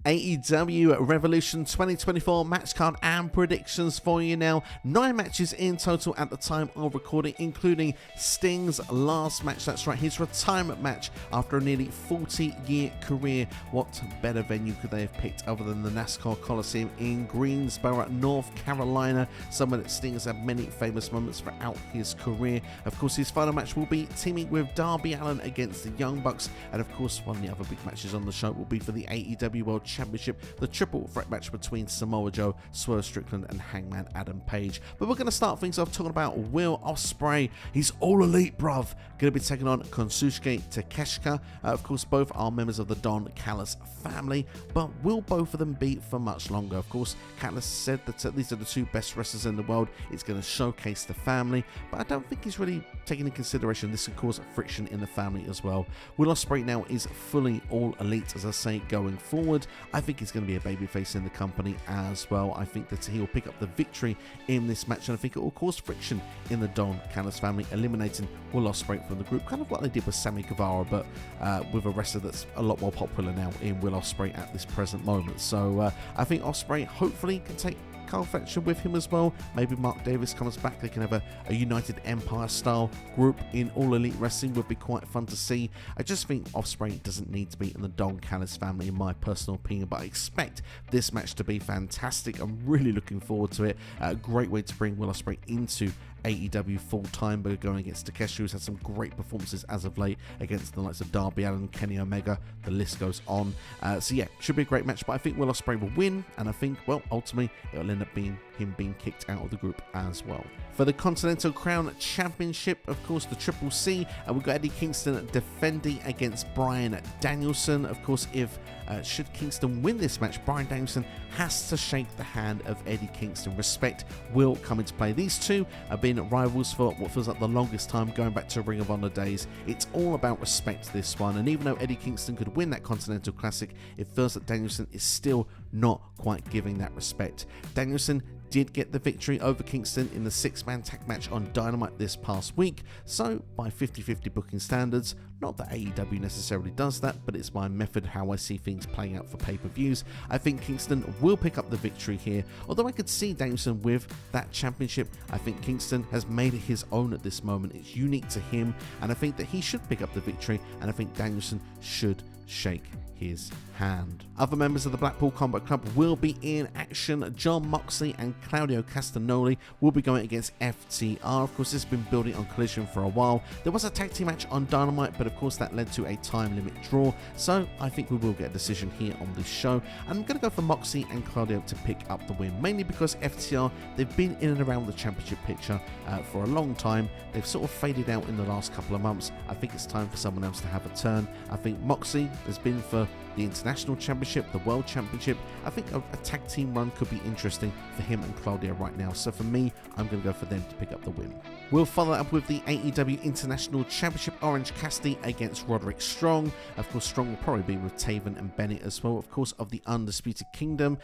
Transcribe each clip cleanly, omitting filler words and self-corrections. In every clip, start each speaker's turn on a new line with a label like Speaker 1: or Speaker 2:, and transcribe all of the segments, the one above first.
Speaker 1: AEW Revolution 2024 match card and predictions for you now. 9 matches in total at the time of recording, including Sting's last match. That's right, his retirement match after a nearly 40-year career. What better venue could they have picked other than the NASCAR Coliseum in Greensboro, North Carolina, somewhere that Sting has had many famous moments throughout his career. Of course, his final match will be teaming with Darby Allin against the Young Bucks, and of course, one of the other big matches on the show will be for the AEW World Championship, the triple threat match between Samoa Joe, Swerve Strickland and Hangman Adam Page. But we're going to start things off talking about Will Ospreay. He's all elite, bruv. Going to be taking on Konosuke Takeshita. Of course, both are members of the Don Callis family, but will both of them be for much longer? Of course, Callis said that these are the 2 best wrestlers in the world. It's going to showcase the family, but I don't think he's really taking into consideration this could cause friction in the family as well. Will Ospreay now is fully all elite, as I say, going forward. I think he's going to be a babyface in the company as well. I think that he'll pick up the victory in this match, and I think it will cause friction in the Don Callis family, eliminating Will Ospreay from the group, kind of like they did with Sammy Guevara, but with a wrestler that's a lot more popular now in Will Ospreay at this present moment. So I think Ospreay hopefully can take Carl Fletcher with him as well. Maybe Mark Davis comes back. They can have a United Empire style group in All Elite Wrestling. Would be quite fun to see. I just think Ospreay doesn't need to be in the Don Callis family, in my personal opinion, but I expect this match to be fantastic. I'm really looking forward to it. A great way to bring Will Ospreay into AEW full-time, but going against Takeshita, who's had some great performances as of late against the likes of Darby Allin, Kenny Omega, the list goes on. So yeah, should be a great match, but I think Will Ospreay will win, and I think, well, ultimately, it'll end up being him being kicked out of the group as well. For the Continental Crown Championship, of course, the Triple C, we've got Eddie Kingston defending against Bryan Danielson. Of course, if should Kingston win this match, Bryan Danielson has to shake the hand of Eddie Kingston. Respect will come into play. These two have been rivals for what feels like the longest time, going back to Ring of Honor days. It's all about respect, this one, and even though Eddie Kingston could win that Continental Classic, it feels that Danielson is still not quite giving that respect. Danielson did get the victory over Kingston in the 6-man tag match on Dynamite this past week, so by 50-50 booking standards, not that AEW necessarily does that, but it's my method how I see things playing out for pay-per-views. I think Kingston will pick up the victory here, although I could see Danielson with that championship. I think Kingston has made it his own at this moment. It's unique to him, and I think that he should pick up the victory, and I think Danielson should shake his hand. Other members of the Blackpool Combat Club will be in action. John Moxley and Claudio Castagnoli will be going against FTR. Of course, this has been building on Collision for a while. There was a tag team match on Dynamite, but of course that led to a time limit draw, so I think we will get a decision here on this show. I'm going to go for Moxley and Claudio to pick up the win, mainly because FTR, they've been in and around the championship picture for a long time. They've sort of faded out in the last couple of months. I think it's time for someone else to have a turn. I think Moxley has been for the International Championship, the World Championship. I think a tag team run could be interesting for him and Claudio right now. So for me, I'm going to go for them to pick up the win. We'll follow that up with the AEW International Championship, Orange Cassidy against Roderick Strong. Of course, Strong will probably be with Taven and Bennett as well, of course, of the Undisputed Kingdom.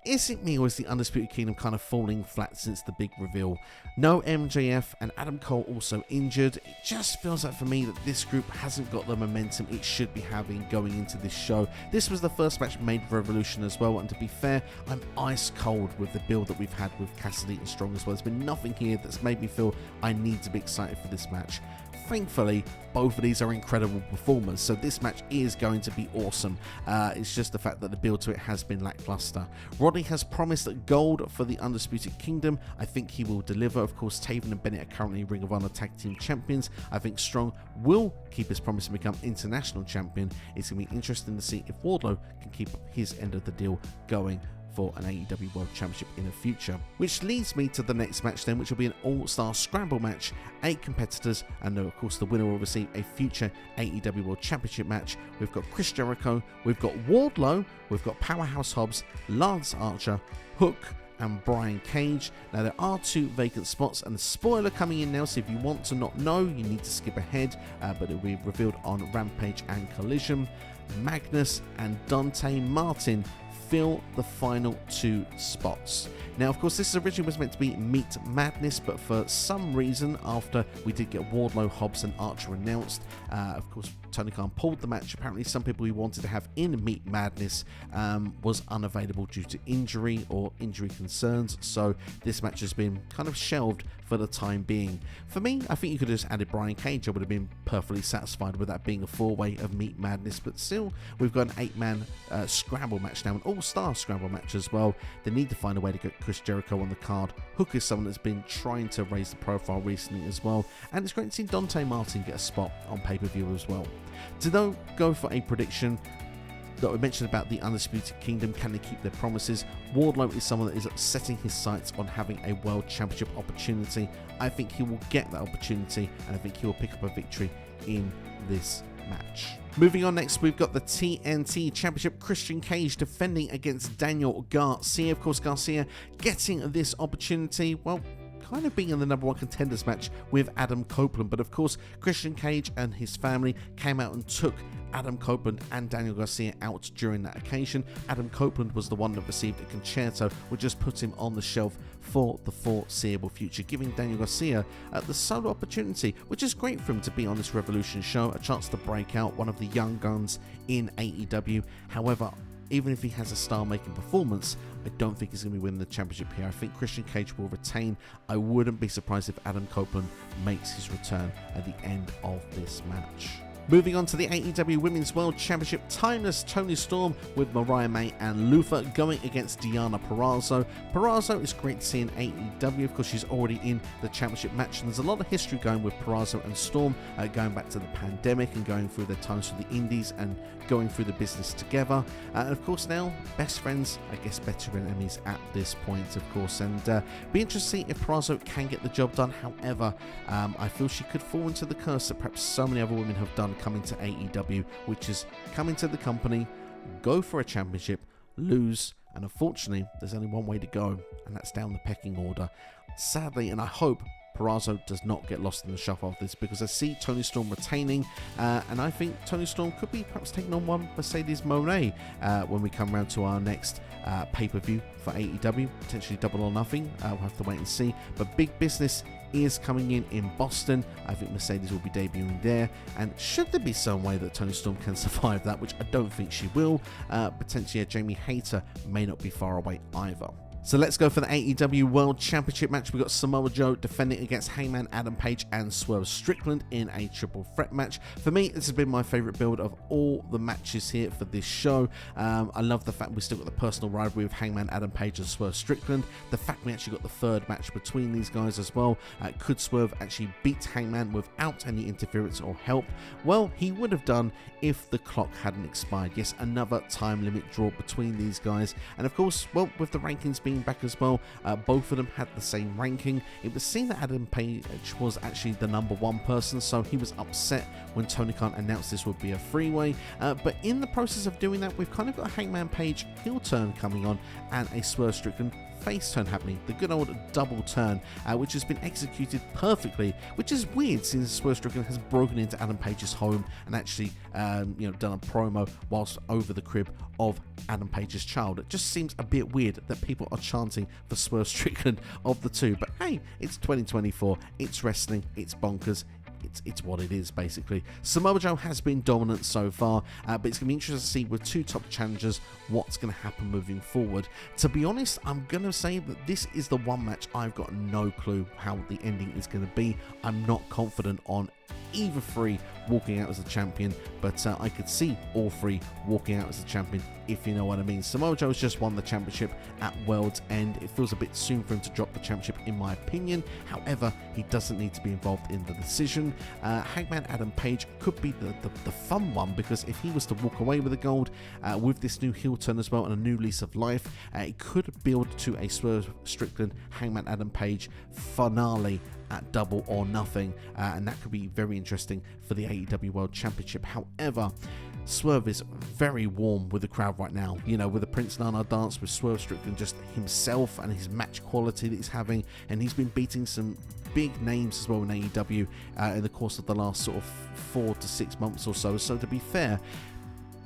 Speaker 1: Is it me, or is the Undisputed Kingdom kind of falling flat since the big reveal? No MJF and Adam Cole also injured. It just feels like for me that this group hasn't got the momentum it should be having going into this show. This was the first match made for Revolution as well, and to be fair, I'm ice cold with the build that we've had with Cassidy and Strong as well. There's been nothing here that's made me feel I need to be excited for this match. Thankfully, both of these are incredible performers, so this match is going to be awesome. It's just the fact that the build to it has been lackluster. Roddy has promised gold for the Undisputed Kingdom. I think he will deliver. Of course, Taven and Bennett are currently Ring of Honor Tag Team Champions. I think Strong will keep his promise and become International Champion. It's going to be interesting to see if Wardlow can keep his end of the deal going for an AEW World Championship in the future. Which leads me to the next match then, which will be an all-star scramble match. 8 competitors, and of course the winner will receive a future AEW World Championship match. We've got Chris Jericho, we've got Wardlow, we've got Powerhouse Hobbs, Lance Archer, Hook, and Brian Cage. Now there are 2 vacant spots, and a spoiler coming in now, so if you want to not know, you need to skip ahead, but it will be revealed on Rampage and Collision. Magnus and Dante Martin fill the final 2 spots. Now, of course, this originally was meant to be Meet Madness, but for some reason, after we did get Wardlow, Hobbs and Archer announced, of course, Tony Khan pulled the match. Apparently, some people we wanted to have in Meet Madness was unavailable due to injury or injury concerns, so this match has been kind of shelved for the time being. For me, I think you could have just added Brian Cage. I would have been perfectly satisfied with that being a 4-way of Meet Madness, but still, we've got an 8-man Scramble match now, an all-star Scramble match as well. They need to find a way to get Chris Jericho on the card. Hook is someone that's been trying to raise the profile recently as well, and it's great to see Dante Martin get a spot on pay-per-view as well. To though go for a prediction that we mentioned about the Undisputed Kingdom, can they keep their promises? Wardlow is someone that is setting his sights on having a World Championship opportunity. I think he will get that opportunity, and I think he will pick up a victory in this match. Moving on next, we've got the TNT Championship. Christian Cage defending against Daniel Garcia. Of course, Garcia getting this opportunity, well, kind of being in the number 1 contenders match with Adam Copeland, but of course Christian Cage and his family came out and took Adam Copeland and Daniel Garcia out during that occasion. Adam Copeland was the one that received a concerto, which just put him on the shelf for the foreseeable future, giving Daniel Garcia the solo opportunity, which is great for him to be on this Revolution show, a chance to break out, one of the young guns in AEW. However, even if he has a star-making performance, I don't think he's going to be winning the championship here. I think Christian Cage will retain. I wouldn't be surprised if Adam Copeland makes his return at the end of this match. Moving on to the AEW Women's World Championship, Timeless Toni Storm with Mariah May and Luther going against Deonna Purrazzo. Purrazzo is great to see in AEW. Of course, she's already in the championship match, and there's a lot of history going with Purrazzo and Storm, going back to the pandemic and going through their times for the indies and going through the business together. And of course, now best friends, I guess better enemies at this point, of course. And be interested to see if Purrazzo can get the job done. However, I feel she could fall into the curse that perhaps so many other women have done coming to AEW, which is come into the company, go for a championship, lose, and unfortunately there's only one way to go, and that's down the pecking order. Sadly, and I hope Purrazzo does not get lost in the shuffle of this, because I see Toni Storm retaining, and I think Toni Storm could be perhaps taking on one Mercedes Moné when we come around to our next pay-per-view for AEW, potentially Double or Nothing. We'll have to wait and see, but big business is coming in Boston. I think Mercedes will be debuting there, and should there be some way that Toni Storm can survive that, which I don't think she will, potentially a Jamie Hayter may not be far away either. So let's go for the AEW World Championship match. We've got Samoa Joe defending against Hangman Adam Page and Swerve Strickland in a triple threat match. For me, this has been my favourite build of all the matches here for this show. I love the fact we still got the personal rivalry with Hangman Adam Page and Swerve Strickland. The fact we actually got the third match between these guys as well. Could Swerve actually beat Hangman without any interference or help? Well, he would have done if the clock hadn't expired. Yes, another time limit draw between these guys. And of course, well, with the rankings being back as well, both of them had the same ranking. It was seen that Adam Page was actually the number 1 person, so he was upset when Tony Khan announced this would be a freeway. But in the process of doing that, we've kind of got a Hangman Page heel turn coming on and a Swerve Strickland face turn happening, the good old double turn, which has been executed perfectly, which is weird since Swerve Strickland has broken into Adam Page's home and actually done a promo whilst over the crib of Adam Page's child. It just seems a bit weird that people are chanting for Swerve Strickland of the two, but hey, it's 2024, it's wrestling, it's bonkers. It's what it is, basically. Samoa Joe has been dominant so far, but it's going to be interesting to see with 2 top challengers what's going to happen moving forward. To be honest, I'm going to say that this is the one match I've got no clue how the ending is going to be. I'm not confident on either 3 walking out as the champion, but I could see all 3 walking out as the champion, if you know what I mean. Samoa Joe's just won the championship at World's End. It feels a bit soon for him to drop the championship, in my opinion. However, he doesn't need to be involved in the decision. Hangman Adam Page could be the fun one, because if he was to walk away with the gold with this new heel turn as well and a new lease of life, it could build to a Swerve Strickland Hangman Adam Page finale at Double or Nothing, and that could be very interesting for the AEW World Championship. However, Swerve is very warm with the crowd right now, with the Prince Nana dance, with Swerve Strickland just himself and his match quality that he's having, and he's been beating some big names as well in AEW in the course of the last sort of 4 to 6 months or so. So to be fair,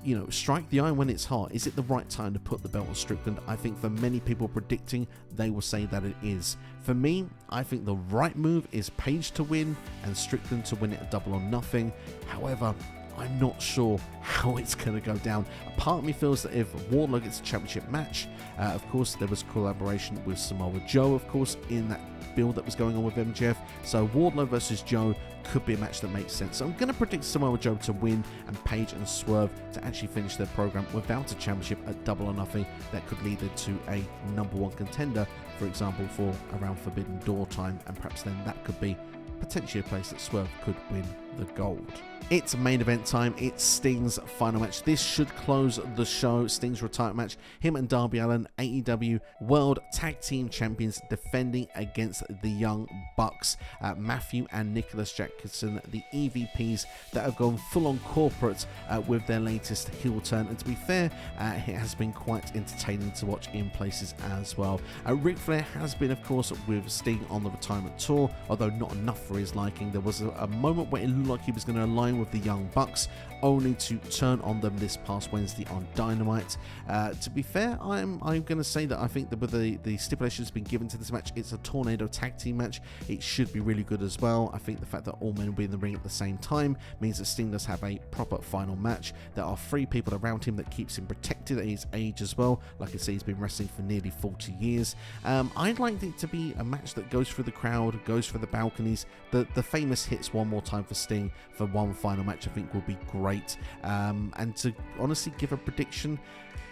Speaker 1: you know, strike the iron when it's hot. Is it the right time to put the belt on Strickland? I think for many people predicting, they will say that it is. For me, I think the right move is Page to win and Strickland to win it a double or nothing. However, I'm not sure how it's going to go down. A part of me feels that if Wardlow gets a championship match, of course there was collaboration with Samoa Joe, of course, in that build that was going on with MJF. So Wardlow versus Joe could be a match that makes sense. So I'm going to predict Samoa Joe to win and Page and Swerve to actually finish their program without a championship at double or nothing. That could lead it to a #1 contender, for example, for around Forbidden Door time, and perhaps then that could be potentially a place that Swerve could win the gold. It's main event time. It's Sting's final match. This should close the show. Sting's retirement match. Him and Darby Allin, AEW World Tag Team Champions, defending against the Young Bucks. Matthew and Nicholas Jackson, the EVPs that have gone full-on corporate with their latest heel turn. And to be fair, it has been quite entertaining to watch in places as well. Ric Flair has been, of course, with Sting on the retirement tour, although not enough for his liking. There was a moment where it looked like he was going to align with the Young Bucks, only to turn on them this past Wednesday on Dynamite. To be fair, I'm going to say that I think that with the stipulations been given to this match, it's a tornado tag team match. It should be really good as well. I think the fact that all men will be in the ring at the same time means that Sting does have a proper final match. There are 3 people around him that keeps him protected at his age as well. Like I say, he's been wrestling for nearly 40 years. I'd like it to be a match that goes through the crowd, goes through the balconies. The famous hits one more time for Sting for one final match, I think, will be great. And to honestly give a prediction,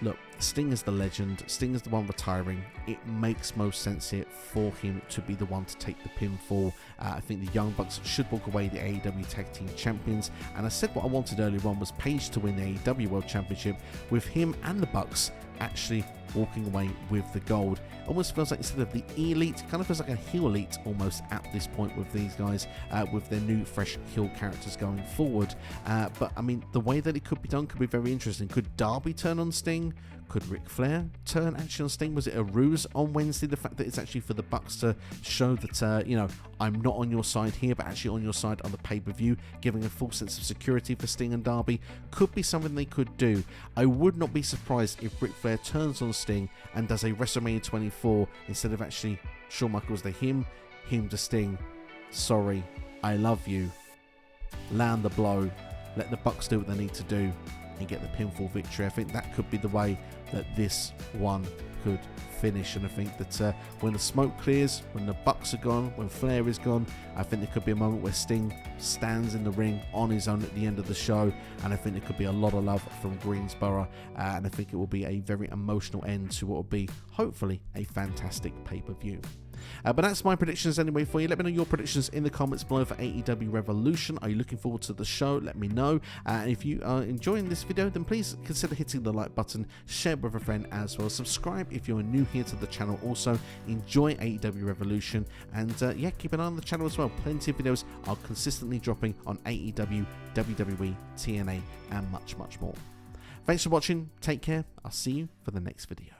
Speaker 1: look, Sting is the legend. Sting is the one retiring. It makes most sense here for him to be the one to take the pinfall. I think the Young Bucks should walk away the AEW Tag Team Champions. And I said what I wanted earlier on was Page to win the AEW World Championship, with him and the Bucks actually walking away with the gold. Almost feels like, instead of the elite, kind of feels like a heel elite almost at this point with these guys, with their new fresh heel characters going forward. But I mean, the way that it could be done could be very interesting. Could Darby turn on Sting? Could Ric Flair turn actually on Sting? Was it a ruse on Wednesday? The fact that it's actually for the Bucks to show that, you know, I'm not on your side here, but actually on your side on the pay-per-view, giving a full sense of security for Sting and Darby, could be something they could do. I would not be surprised if Ric Flair turns on Sting and does a WrestleMania 24 instead of actually Shawn Michaels to him to Sting. Sorry, I love you. Land the blow. Let the Bucks do what they need to do and get the pinfall victory. I think that could be the way that this one could finish, and I think that when the smoke clears, when the Bucks are gone, when Flair is gone, I think there could be a moment where Sting stands in the ring on his own at the end of the show, and I think there could be a lot of love from Greensboro, and I think it will be a very emotional end to what will be hopefully a fantastic pay-per-view. But that's my predictions anyway for you. Let me know your predictions in the comments below for AEW Revolution. Are you looking forward to the show? Let me know. And if you are enjoying this video, then please consider hitting the like button, share with a friend as well. Subscribe if you're new here to the channel. Also, enjoy AEW Revolution. And yeah, keep an eye on the channel as well. Plenty of videos are consistently dropping on AEW, WWE, TNA, and much, much more. Thanks for watching. Take care. I'll see you for the next video.